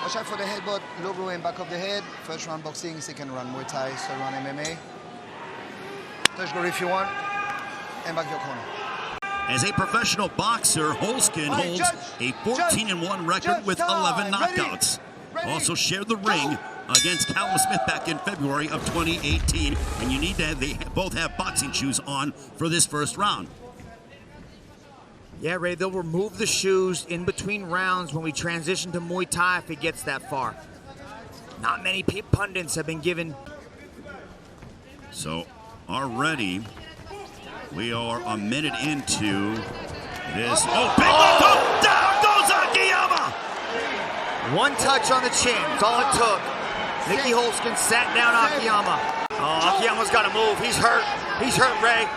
Watch out for the headbutt, low blow and back of the head. First round boxing, second round Muay Thai, third round MMA. Touch guard if you want, and back your corner. As a professional boxer, Holzken holds a 14-1 record with 11 knockouts. Also shared the ring against Callum Smith back in February of 2018. And you need to have, they both have boxing shoes on for this first round. Yeah, Ray, they'll remove the shoes in between rounds when we transition to Muay Thai if it gets that far. Not many pundits have been given. So already we are a minute into this. Oh, big left hook! Down goes Akiyama! One touch on the chin, that's all it took. Nieky Holzken sat down Akiyama. Oh, Akiyama's got to move. He's hurt. He's hurt, Ray.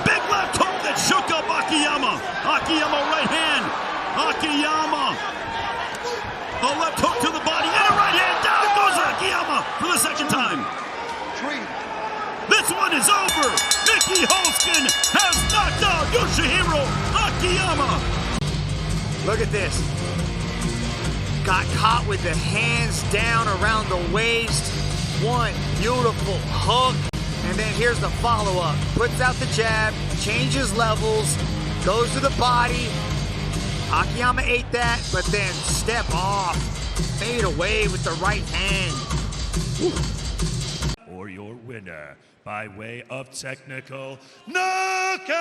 Big left hook that shook up Akiyama. Akiyama right hand. Akiyama. A left hook to the body and a right hand. Down goes Akiyama for the second time. This one is over. Nieky Holzken has knocked out Yoshihiro Akiyama. Look at this. Got caught with the hands down around the waist. One beautiful hook. And then here's the follow-up. Puts out the jab, changes levels, goes to the body. Akiyama ate that, but then step off. Fade away with the right hand. Woo. Or your winner by way of technical knockout,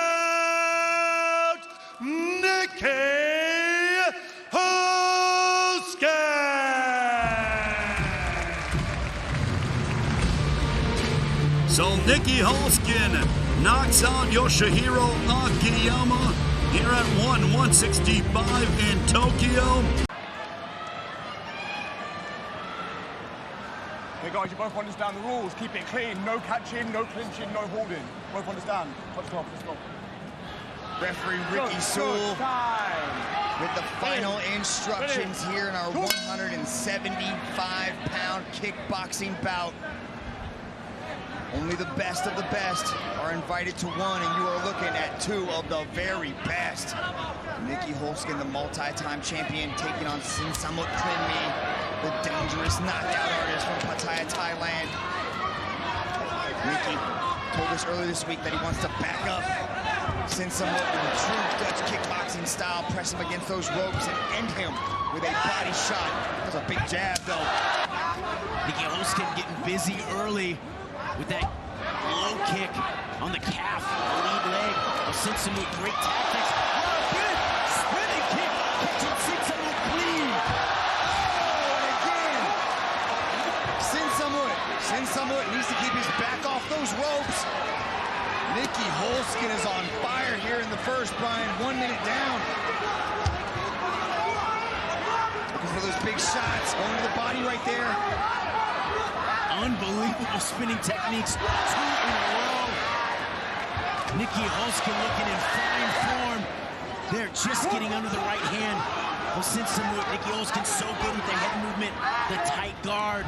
Nieky Holzken. So Nieky Holzken knocks out Yoshihiro Akiyama here at 165 in Tokyo. Hey guys, you both understand the rules. Keep it clean. No catching, no clinching, no holding. Both understand. Touch off. Let's go. Referee Ricky Sewell with the final instructions here in our 175-pound kickboxing bout. Only the best of the best are invited to one, and you are looking at two of the very best. Nieky Holzken, the multi-time champion, taking on Sinsamut, the dangerous knockout artist from Pattaya, Thailand. Nieky told us earlier this week that he wants to back up Sinsamut in true Dutch kickboxing style, press him against those ropes and end him with a body shot. That's a big jab, though. Nieky Holzken getting busy early with that low kick on the calf, the lead leg of Sinsamut. Great tactics. Good spinning kick, catching Sinsamut clean. Oh, and again, Sinsamut needs to keep his back off those ropes. Nieky Holzken is on fire here in the first, Brian. 1 minute down. Looking for those big shots, going to the body right there. Unbelievable spinning techniques, 2 in a row. Nieky Holzken looking in fine form. They're just getting under the right hand of Sinsamut. Nieky Holzken so good with the head movement, the tight guard.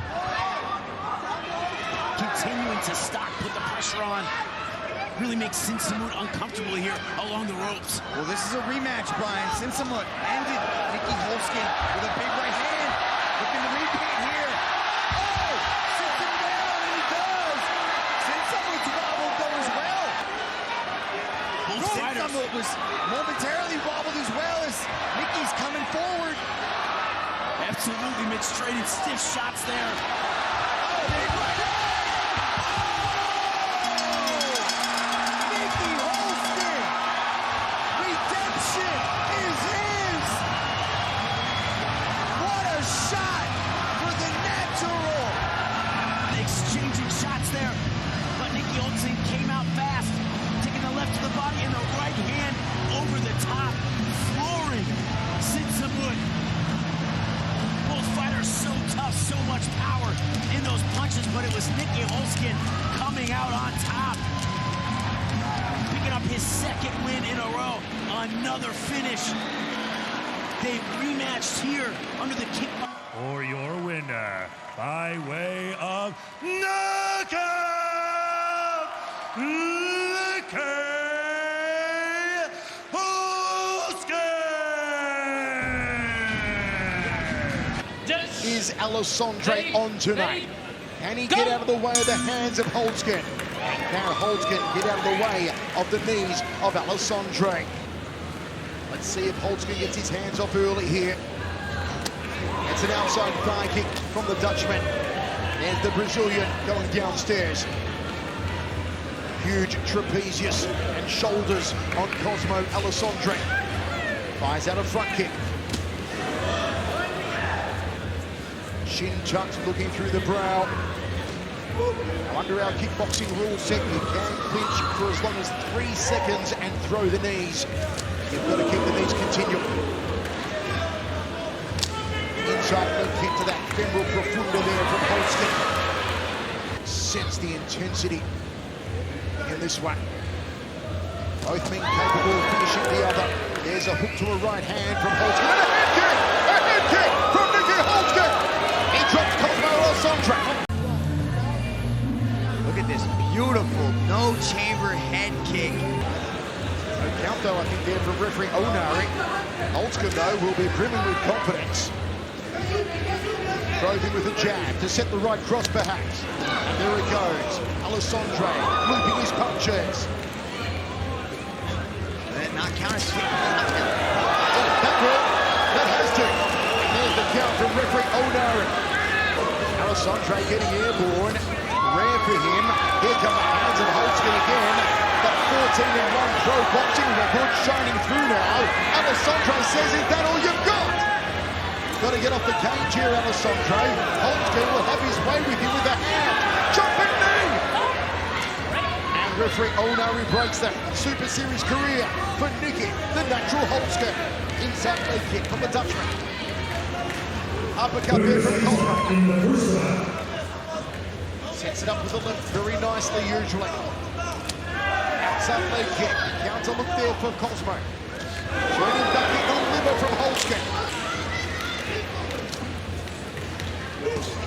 Continuing to stop, put the pressure on. Really makes Sinsamut uncomfortable here along the ropes. Well, this is a rematch, Brian. Sinsamut ended Nieky Holzken with a big right hand. Looking to repeat here. Oh! Sits him down, and he does! Sinsamut's wobbled, though, as well. Sinsamut was momentarily wobbled as well as Nieky's coming forward. Absolutely makes straight and stiff shots there. Oh, big right hand! Exchanging shots there, but Nieky Holzken came out fast, taking the left to the body and the right hand over the top, flooring Sinsamut. Both fighters so tough, so much power in those punches, but it was Nieky Holzken coming out on top, picking up his second win in a row, another finish. They rematched here under the kickboxing. Or your winner by way of knockout, Nieky Holzken. is Alexandre on tonight? Can he get out of the way of the hands of Holzken? And can Holzken get out of the way of the knees of Alexandre? Let's see if Holzken gets his hands off early here. It's an outside thigh kick from the Dutchman. There's the Brazilian going downstairs. Huge trapezius and shoulders on Cosmo Alexandre. Fires out a front kick. Shin tucked, looking through the brow. Now, under our kickboxing rule set, you can clinch for as long as 3 seconds and throw the knees. You've got to keep the knees continual. Inside leg kick to that femoral profunda there from Holzken. Sense the intensity in this one. Both men capable of finishing the other. There's a hook to a right hand from Holzken. And a head kick! A head kick from Nieky Holzken! He drops Cosmo Alexandre. Look at this beautiful no-chamber head kick. A count, though, I think, there from referee Onari. Holzken, though, will be brimming with confidence. Probing with a jab to set the right cross, perhaps. And there it goes. Alexandre looping his punches. Not counted. That has to. There's the count from referee Onari. Alexandre getting airborne. Rare for him. Here come the hands of Holzken again. That 14-1 pro boxing record shining through now. Alexandre says, is that all you've got? Got to get off the cage here, Alexandre. Holzken will have his way with you with the hand. Jumping knee! And referee Onari breaks the Super Series career for Nieky, the natural Holzken. Inside leg kick from the Dutchman. Uppercut there from Cosmo. Sets it up with the left very nicely, usually. Outside leg kick. Counter look there for Cosmo. Turning back in the liver from Holzken.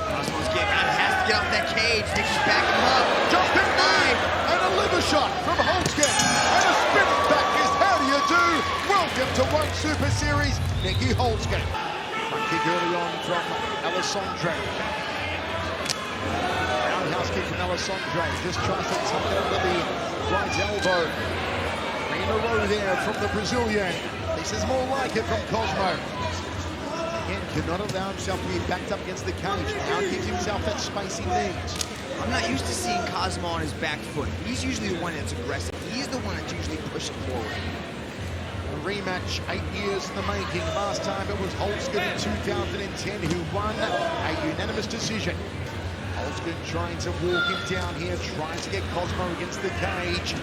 Cosmo's has to get off that cage. Nieky's backing him up. Jumping knee and a liver shot from Holzken. And a spinning back is how do you do? Welcome to One Super Series, Nieky Holzken. Front kick early on from Alexandre. Roundhouse kick from Alexandre. Just tries to tuck it under the right elbow. 3 in a row there from the Brazilian. This is more like it from Cosmo. Again, cannot allow himself to be backed up against the cage. Now gives himself that space he needs. I'm not used to seeing Cosmo on his back foot. He's usually the one that's aggressive. He's the one that's usually pushing forward. A rematch 8 years in the making. Last time it was Holzken in 2010 who won a unanimous decision. Holzken trying to walk him down here, trying to get Cosmo against the cage.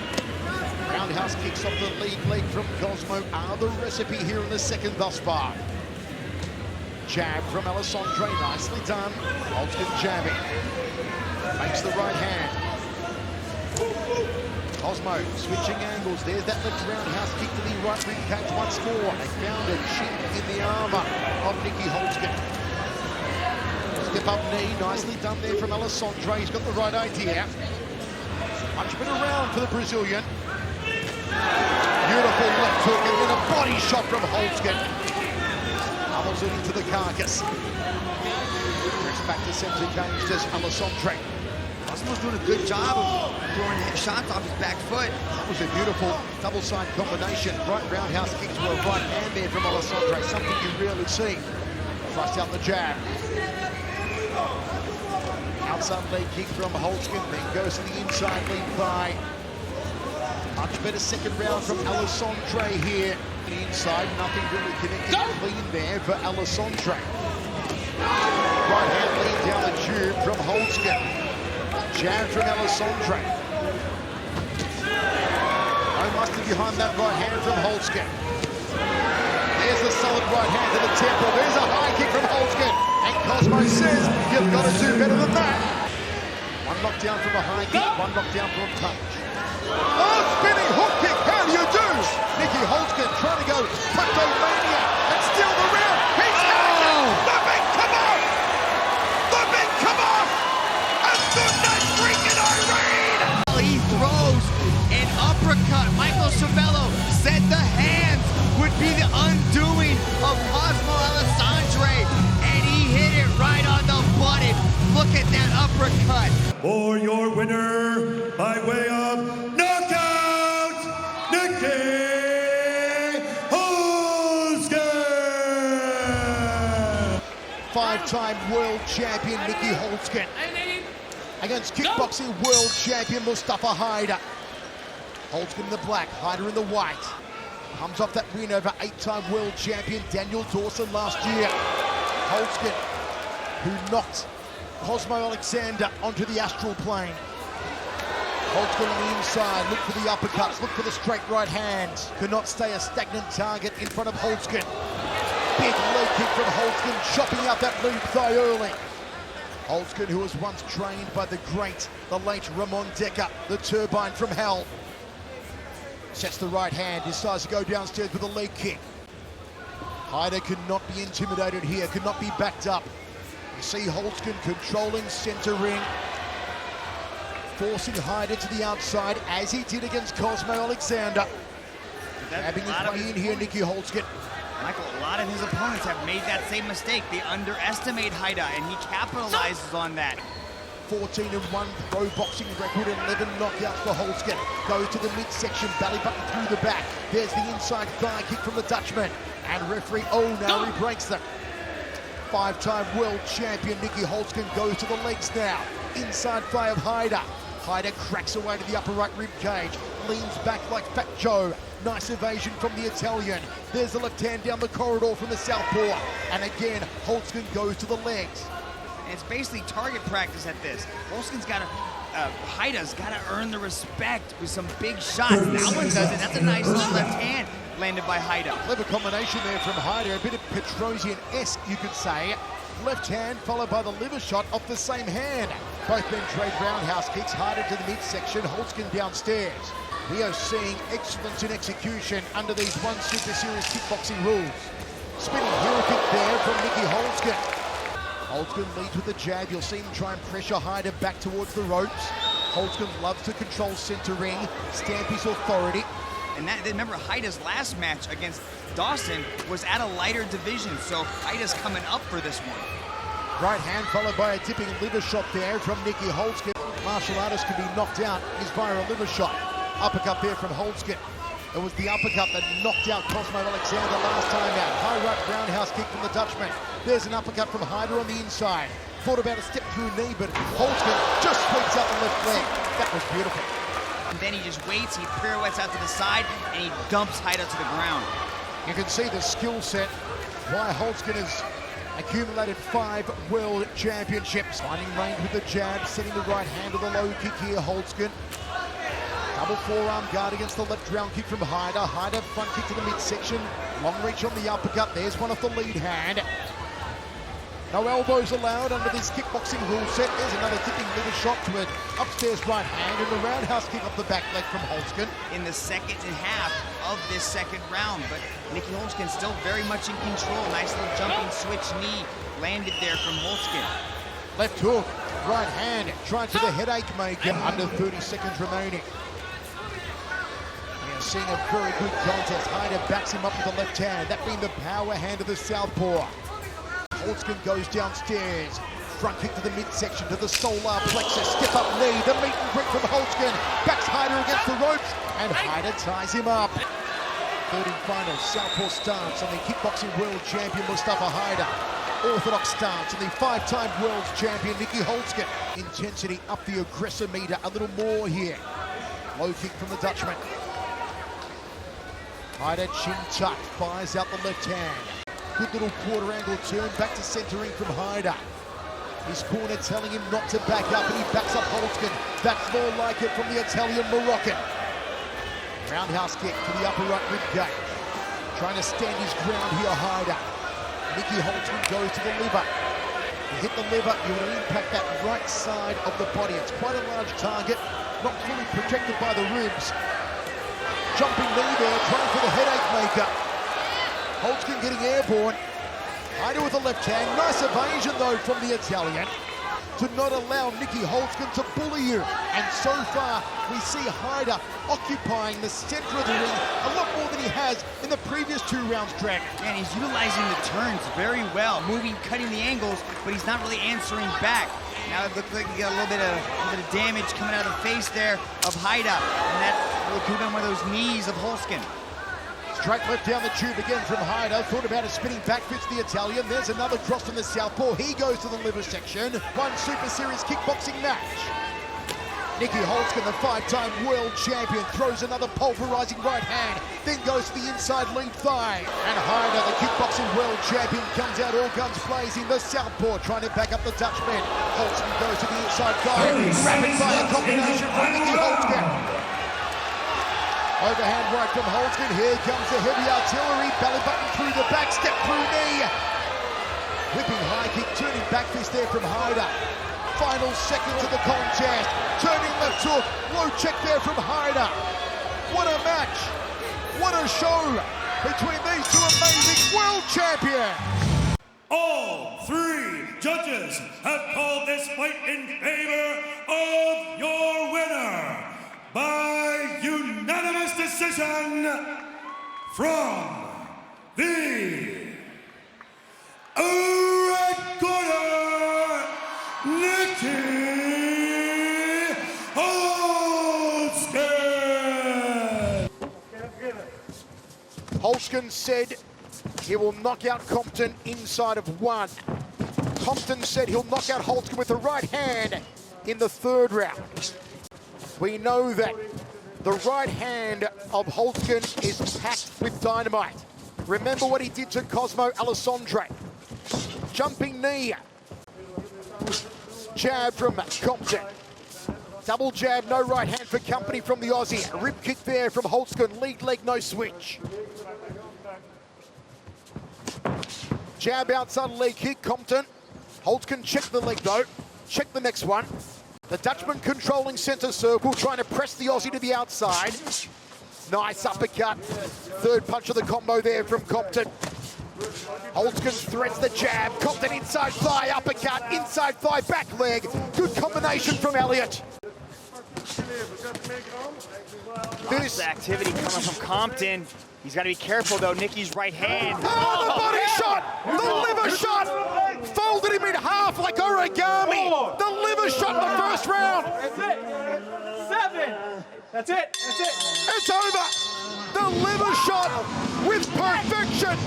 Roundhouse kicks off the lead leg from Cosmo are the recipe here in the second thus far. Jab from Alexandre, nicely done. Holzken jabbing. Makes the right hand. Cosmo switching angles. There's that left roundhouse kick to the right rib cage once more. They found a chink in the armor of Nieky Holzken. Step up knee, nicely done there from Alexandre. He's got the right idea. Much better round for the Brazilian. Beautiful left hook and then a body shot from Holzken. Pummels it into the carcass. Brings back to center cage to Alexandre. Cosmo's doing a good job of throwing shots off his back foot. That was a beautiful double-side combination. Right roundhouse kick to a right hand there from Alexandre, something you rarely see. Thrust out the jab. Outside leg kick from Holzken, then goes to the inside lead thigh. Much better second round from Alexandre here. The inside, nothing really connected clean there for Alexandre. Right hand lead down the tube from Holzken. Jab from Alexandre. No mustard behind that right hand from Holzken. There's a solid right hand to the temple. There's a high kick from Holzken. And Cosmo says, you've got to do better than that. One knockdown from a high kick, one knockdown from a punch. Oh, spinning hook kick, how do you do? Nieky Holzken trying to go punch-o-mania and steal the round. He's having it! The big come off! The big come off! And the night freaking Irene! He throws an uppercut. Michael Chavello said the hands would be the undoing of Cosmo Alexandre, and he hit it right uppercut. For your winner, by way of knockout, Nieky Holzken! Five-time world champion Nieky Holzken against kickboxing world champion Mustafa Haida. Holzken in the black, Haida in the white. Comes off that win over 8-time world champion Daniel Dawson last year. Holzken, who knocked Cosmo Alexandre onto the astral plane. Holzken on the inside, look for the uppercuts, look for the straight right hands. Could not stay a stagnant target in front of Holzken. Big leg kick from Holzken, chopping out that lead thigh early. Holzken, who was once trained by the great, the late Ramon Decker, the turbine from hell. Sets the right hand, decides to go downstairs with a leg kick. Haida could not be intimidated here, could not be backed up. You see Holzken controlling center ring, forcing Haida to the outside, as he did against Cosmo Alexandre. Grabbing his way in here, Nieky Holzken. Michael, a lot of his opponents have made that same mistake. They underestimate Haida, and he capitalizes on that. 14-1 pro boxing record, 11 knockouts for Holzken. Goes to the midsection, belly button through the back. There's the inside thigh kick from the Dutchman. And referee now he breaks them. 5-time world champion Nieky Holzken goes to the legs now. Inside thigh of Haida. Haida cracks away to the upper right rib cage. Leans back like Fat Joe. Nice evasion from the Italian. There's the left hand down the corridor from the southpaw. And again, Holzken goes to the legs. And it's basically target practice at this. Holzken's got to, Haida's got to earn the respect with some big shots. That one does it. That's a nice little left hand landed by Haida. Clever combination there from Haida. A bit of Petrosian-esque, you could say. Left hand followed by the liver shot off the same hand. Both men trade roundhouse kicks. Haida to the midsection, Holzken downstairs. We are seeing excellence in execution under these One Super Series kickboxing rules. Spinning heel kick there from Nieky Holzken. Holzken leads with a jab. You'll see him try and pressure Haida back towards the ropes. Holzken loves to control center ring, stamp his authority. And that, remember, Haida's last match against Dawson was at a lighter division, so Haida's coming up for this one. Right hand followed by a dipping liver shot there from Nieky Holzken. Martial artist can be knocked out is via a liver shot. Uppercut there from Holzken. It was the uppercut that knocked out Cosmo Alexandre last time out. High right roundhouse kick from the Dutchman. There's an uppercut from Haida on the inside. Thought about a step through knee, but Holzken just sweeps out the left leg. That was beautiful. And then he just waits, he pirouettes out to the side, and he dumps Haida to the ground. You can see the skill set, why Holzken has accumulated 5 world championships. Finding range with the jab, setting the right hand to the low kick here, Holzken. Double forearm guard against the left round kick from Haida. Haida front kick to the midsection. Long reach on the uppercut. There's one off the lead hand. No elbows allowed under this kickboxing rule set. There's another dipping liver shot to an upstairs right hand and a roundhouse kick off the back leg from Holzken. In the second half of this second round, but Nieky Holzken still very much in control. Nice little jumping switch knee landed there from Holzken. Left hook, right hand, tried to the headache maker. Under 30 seconds remaining. Seeing a very good contest. Haida backs him up with the left hand, that being the power hand of the southpaw. Holzken goes downstairs. Front kick to the midsection, to the solar plexus. Step up knee, the meet and greet from Holzken. Backs Haida against the ropes, and Haida ties him up. Third and final, southpaw stance on the kickboxing world champion Mustafa Haida. Orthodox stance on the 5-time world champion Nieky Holzken. Intensity up the aggressor meter a little more here. Low kick from the Dutchman. Haida chin tuck, fires out the left hand. Good little quarter angle turn, back to centering from Haida. His corner telling him not to back up, and he backs up Holzken. That's more like it from the Italian Moroccan. Roundhouse kick to the upper right rib cage. Trying to stand his ground here, Haida. Nieky Holzken goes to the liver. You hit the liver, you will impact that right side of the body. It's quite a large target, not fully protected by the ribs. Jumping knee there, trying for the headache maker. Holzken getting airborne. Haida with the left hand. Nice evasion though from the Italian to not allow Nieky Holzken to bully you. And so far, we see Haida occupying the center of the ring a lot more than he has in the previous 2 rounds, Drag. And he's utilizing the turns very well, moving, cutting the angles, but he's not really answering back. Now it looked like he got a little bit of damage coming out of the face there of Haida. And that could have been one of those knees of Holzken. Straight left down the tube again from Haida. Thought about a spinning back fist the Italian. There's another cross from the southpaw. He goes to the liver section. One Super Series kickboxing match. Nieky Holzken, the 5-time world champion, throws another pulverizing right hand, then goes to the inside lead thigh. And Haida, the kickboxing world champion, comes out all guns blazing. The southpaw trying to back up the Dutchman. Holzken goes to the inside thigh. Rapid fire combination from Nieky Holzken. Overhand right from Holzken. Here comes the heavy artillery. Belly button through the back, step through knee. Whipping high kick, turning back fist there from Haida. Final seconds of the contest. Turning left hook. Low check there from Haida. What a match. What a show between these two amazing world champions. All three judges have called this fight in favor of your winner by unanimous decision from the red corner, Nieky Holzken. Holzken said he will knock out Compton inside of 1. Compton said he'll knock out Holzken with the right hand in the 3rd round. We know that the right hand of Holzken is packed with dynamite. Remember what he did to Cosmo Alexandre. Jumping knee. Jab from Compton. Double jab, no right hand for company from the Aussie. Rib kick there from Holzken. Lead leg, no switch. Jab outside leg kick, Compton. Holzken check the leg though. Check the next one. The Dutchman controlling center circle, trying to press the Aussie to the outside. Nice uppercut. 3rd punch of the combo there from Compton. Holzken threads the jab. Compton inside thigh, uppercut, inside thigh, back leg. Good combination from Elliott. This activity coming from Compton. He's got to be careful though. Nieky's right hand. Oh, the body shot! The liver shot! Folded him in half like origami. The liver shot in the 1st round. That's it. 7. That's it. That's it. It's over. The liver shot with perfection.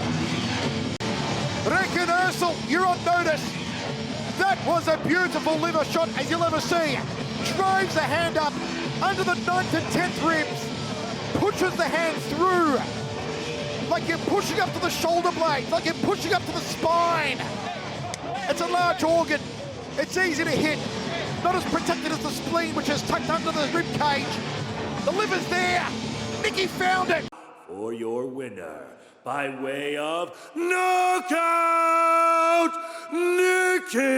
Rick and Ursel, you're on notice. That was a beautiful liver shot as you'll ever see. Drives the hand up under the 9th and 10th ribs. Pushes the hand through. Like you're pushing up to the shoulder blades, like you're pushing up to the spine. It's a large organ. It's easy to hit. Not as protected as the spleen, which is tucked under the rib cage. The liver's there. Nieky found it. For your winner, by way of knockout, Nieky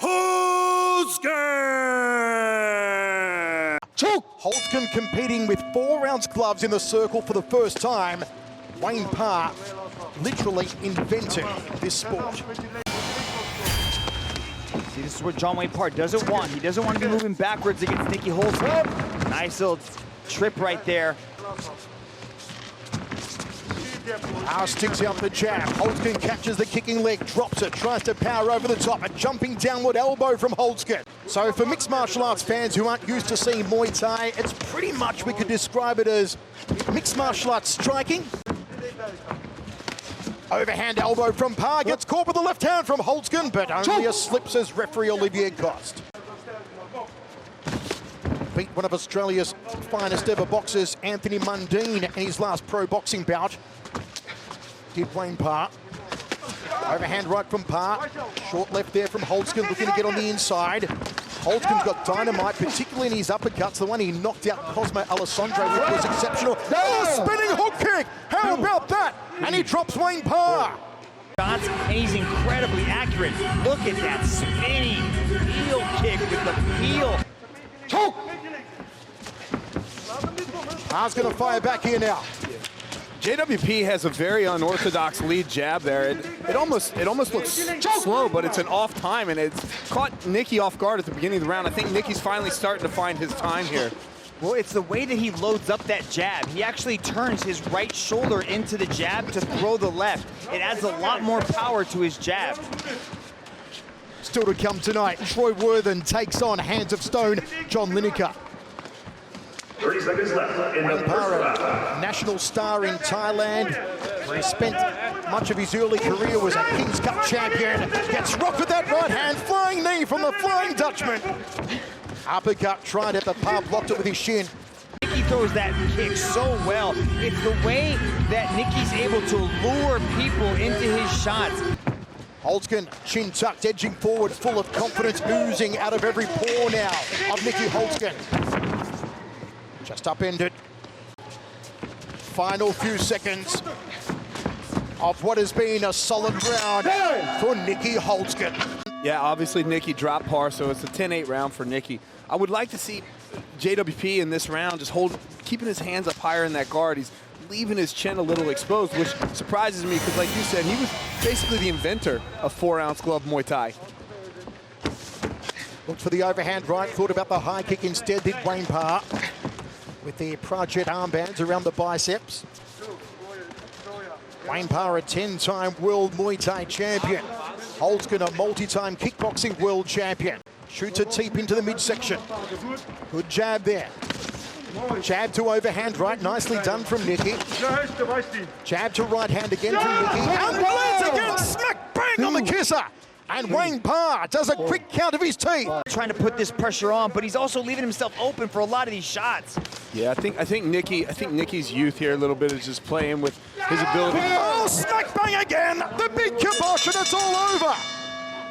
Holzken. Holzken competing with 4 ounce gloves in the circle for the first time. Wayne Parr literally invented this sport. See, this is what John Wayne Parr doesn't want. He doesn't want to be moving backwards against Nieky Holzken. Nice little trip right there. Parr sticks out the jab. Holzken catches the kicking leg, drops it, tries to power over the top. A jumping downward elbow from Holzken. So for mixed martial arts fans who aren't used to seeing Muay Thai, it's pretty much, we could describe it as mixed martial arts striking. Overhand elbow from Parr, gets caught with the left hand from Holzken, but only a slip, says referee Olivier Coste. Beat one of Australia's finest ever boxers, Anthony Mundine, in his last pro boxing bout. Did Wayne Parr. Overhand right from Parr. Short left there from Holzken, looking to get on the inside. Holzken's got dynamite, particularly in his uppercuts. The one he knocked out Cosmo Alexandre with was exceptional. Oh, spinning hook kick! How about that? And he drops Wayne Parr. Shots, and he's incredibly accurate. Look at that spinning heel kick with the heel. Choke! Parr's gonna fire back here now. JWP has a very unorthodox lead jab there. It almost looks slow, but it's an off time, and it's caught Nieky off guard at the beginning of the round. I think Nicky's finally starting to find his time here. Well, it's the way that he loads up that jab. He actually turns his right shoulder into the jab to throw the left. It adds a lot more power to his jab. Still to come tonight, Troy Worthen takes on Hands of Stone, John Lineker. 30 seconds left in the first round. National star in Thailand, where he spent much of his early career, was a King's Cup champion. Gets rocked with that right hand, flying knee from the Flying Dutchman. Uppercut tried at the Parr, blocked it with his shin. Nieky throws that kick so well. It's the way that Nicky's able to lure people into his shots. Holzken, chin tucked, edging forward, full of confidence, oozing out of every pore now of Nieky Holzken. Just upended. Final few seconds of what has been a solid round for Nieky Holzken. Yeah, obviously Nieky dropped Parr, so it's a 10-8 round for Nieky. I would like to see JWP in this round just keeping his hands up higher in that guard. He's leaving his chin a little exposed, which surprises me because, like you said, he was basically the inventor of 4-ounce glove Muay Thai. Looked for the overhand right, thought about the high kick instead, did Wayne Parr, with the Project armbands around the biceps. Wayne Parr, a 10-time world Muay Thai champion. Holzken, a multi-time kickboxing world champion. Shoots it deep into the midsection. Good jab there. Jab to overhand right, nicely done from Nieky. Jab to right hand again from Nieky. And lands again, smack bang on the kisser. And Wayne Parr does a quick count of his teeth. Trying to put this pressure on, but he's also leaving himself open for a lot of these shots. Yeah, I think Nicky's youth here a little bit is just playing with his ability. Oh, smack bang again! The big kibosh and it's all over!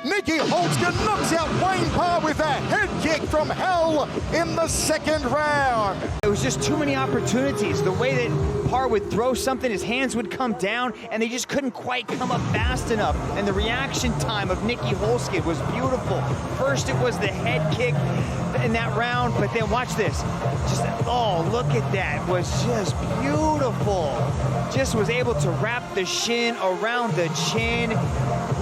Nieky Holzken knocks out Wayne Parr with a head kick from hell in the second round. It was just too many opportunities. The way that Parr would throw something, his hands would come down, and they just couldn't quite come up fast enough. And the reaction time of Nieky Holzken was beautiful. First, it was the head kick in that round, but then watch this. Just, oh, look at that. It was just beautiful. Just was able to wrap the shin around the chin.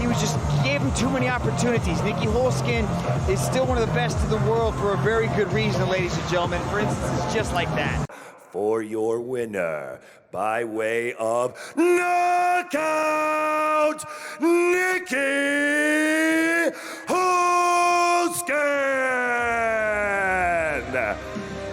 He was just gave him too many opportunities. Nieky Holzken is still one of the best in the world for a very good reason, ladies and gentlemen. For instance, it's just like that. For your winner, by way of knockout, Nieky